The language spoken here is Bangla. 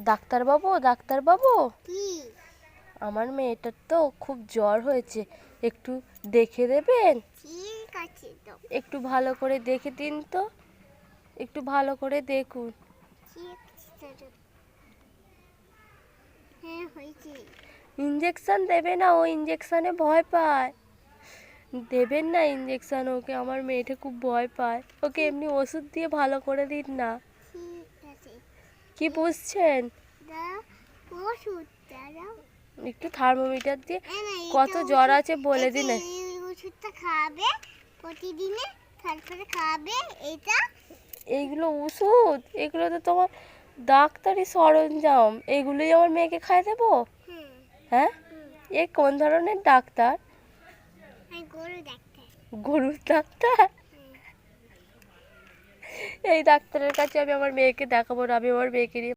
ডাক্তারবাবু, ডাক্তারবাবু, কি? আমার মেয়েটার তো খুব জ্বর হয়েছে, একটু দেখে দেবেন? ঠিক আছে তো। একটু ভালো করে দেখে দিন তো, একটু ভালো করে দেখুন। ঠিক আছে তো। হ্যাঁ হয়েছে। ইঞ্জেকশন দেবে না, ও ইঞ্জেকশনে ভয় পায়। দেবেন না ইঞ্জেকশন ওকে, আমার মেয়েটা খুব ভয় পায়। ওকে এমনি ওষুধ দিয়ে ভালো করে দিন না। ঠিক আছে। কি বুঝছেন? দাঁড়াও, ওষুধ দাঁড়াও। একটু থার্মোমিটার দিয়ে না কত এটা জ্বর ওষুধ, আছে বলে দিন। এই ওষুধটা খাবে প্রতিদিনে, তারপরে খাবে এটা। এইগুলো ওষুধ, এগুলো তো তোমার ডাক্তারি সরঞ্জাম, এগুলোই আমার মেয়েকে খাই দেবো? হ্যাঁ। হ্যাঁ, এ কোন ধরনের ডাক্তার? আমি গরু ডাক্তার। গরুর ডাক্তার? হ্যাঁ। এই ডাক্তারের কাছে আমি আমার মেয়েকে দেখাবো না, আমি আমার মেয়েকে নিয়ে